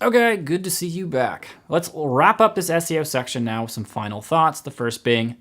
Okay, good to see you back. Let's wrap up this SEO section now with some final thoughts. The first being,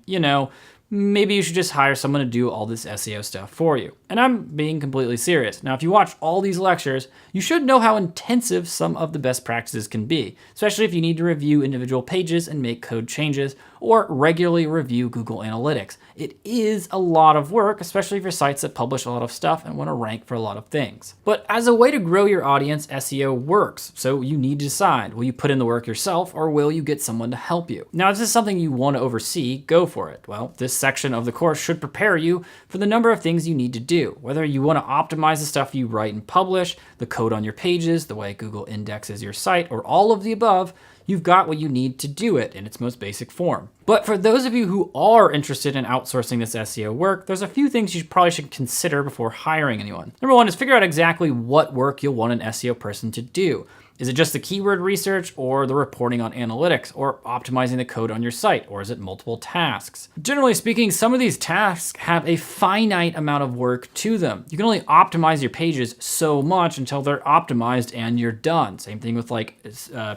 maybe you should just hire someone to do all this SEO stuff for you. And I'm being completely serious. Now, if you watch all these lectures, you should know how intensive some of the best practices can be, especially if you need to review individual pages and make code changes or regularly review Google Analytics. It is a lot of work, especially for sites that publish a lot of stuff and want to rank for a lot of things. But as a way to grow your audience, SEO works. So you need to decide, will you put in the work yourself or will you get someone to help you? Now, if this is something you want to oversee, go for it. Well, this section of the course should prepare you for the number of things you need to do, whether you want to optimize the stuff you write and publish, the code on your pages, the way Google indexes your site, or all of the above. You've got what you need to do it in its most basic form. But for those of you who are interested in outsourcing this SEO work, there's a few things you probably should consider before hiring anyone. Number one is figure out exactly what work you'll want an SEO person to do. Is it just the keyword research or the reporting on analytics or optimizing the code on your site, or is it multiple tasks? Generally speaking, some of these tasks have a finite amount of work to them. You can only optimize your pages so much until they're optimized and you're done. Same thing with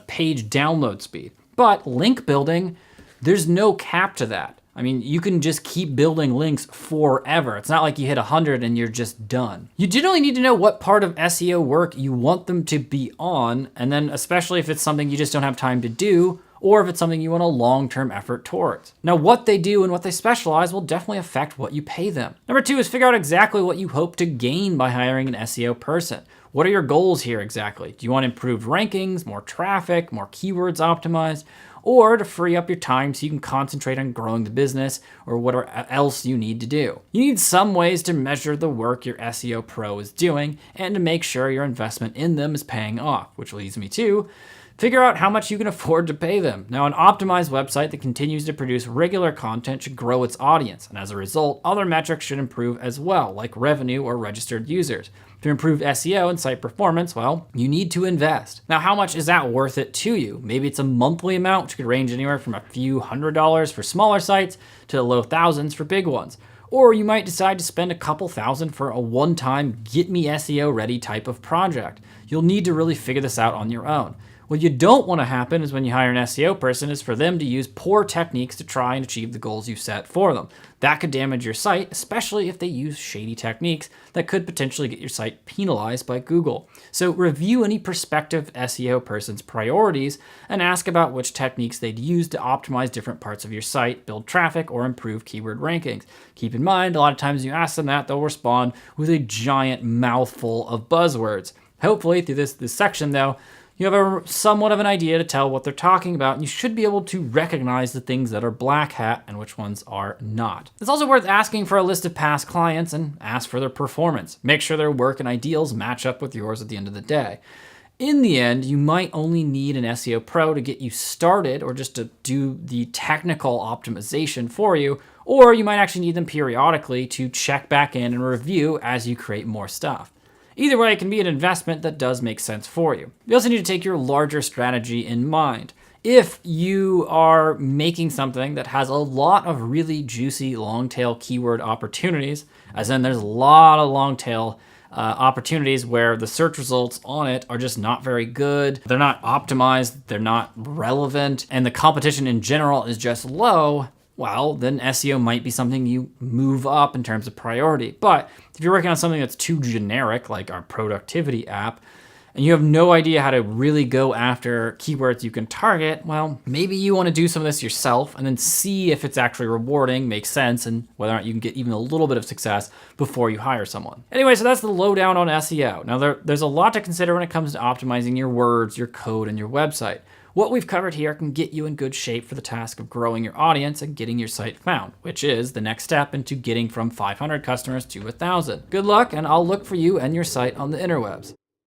page download speed. But link building, there's no cap to that. I mean, you can just keep building links forever. It's not like you hit 100 and you're just done. You generally need to know what part of SEO work you want them to be on, and then especially if it's something you just don't have time to do, or if it's something you want a long-term effort towards. Now, what they do and what they specialize will definitely affect what you pay them. Number two is figure out exactly what you hope to gain by hiring an SEO person. What are your goals here exactly? Do you want improved rankings, more traffic, more keywords optimized, or to free up your time so you can concentrate on growing the business or whatever else you need to do? You need some ways to measure the work your SEO pro is doing and to make sure your investment in them is paying off, which leads me to figure out how much you can afford to pay them. Now, an optimized website that continues to produce regular content should grow its audience, and as a result, other metrics should improve as well, like revenue or registered users. To improve SEO and site performance, well, you need to invest. Now, how much is that worth it to you? Maybe it's a monthly amount, which could range anywhere from a few $100s for smaller sites to the low thousands for big ones. Or you might decide to spend a couple thousand for a one-time get me SEO ready type of project. You'll need to really figure this out on your own. What you don't want to happen is when you hire an SEO person is for them to use poor techniques to try and achieve the goals you set for them. That could damage your site, especially if they use shady techniques that could potentially get your site penalized by Google. So review any prospective SEO person's priorities and ask about which techniques they'd use to optimize different parts of your site, build traffic, or improve keyword rankings. Keep in mind, a lot of times you ask them that, they'll respond with a giant mouthful of buzzwords. Hopefully through this section though, you have somewhat of an idea to tell what they're talking about, and you should be able to recognize the things that are black hat and which ones are not. It's also worth asking for a list of past clients and ask for their performance. Make sure their work and ideals match up with yours at the end of the day. In the end, you might only need an SEO pro to get you started or just to do the technical optimization for you, or you might actually need them periodically to check back in and review as you create more stuff. Either way, it can be an investment that does make sense for you. You also need to take your larger strategy in mind. If you are making something that has a lot of really juicy long tail keyword opportunities, as in there's a lot of long tail opportunities where the search results on it are just not very good, they're not optimized, they're not relevant, and the competition in general is just low, well, then SEO might be something you move up in terms of priority. But if you're working on something that's too generic, like our productivity app, and you have no idea how to really go after keywords you can target, well, maybe you want to do some of this yourself and then see if it's actually rewarding, makes sense, and whether or not you can get even a little bit of success before you hire someone. Anyway, so that's the lowdown on SEO. Now, there's a lot to consider when it comes to optimizing your words, your code, and your website. What we've covered here can get you in good shape for the task of growing your audience and getting your site found, which is the next step into getting from 500 customers to 1,000. Good luck, and I'll look for you and your site on the interwebs.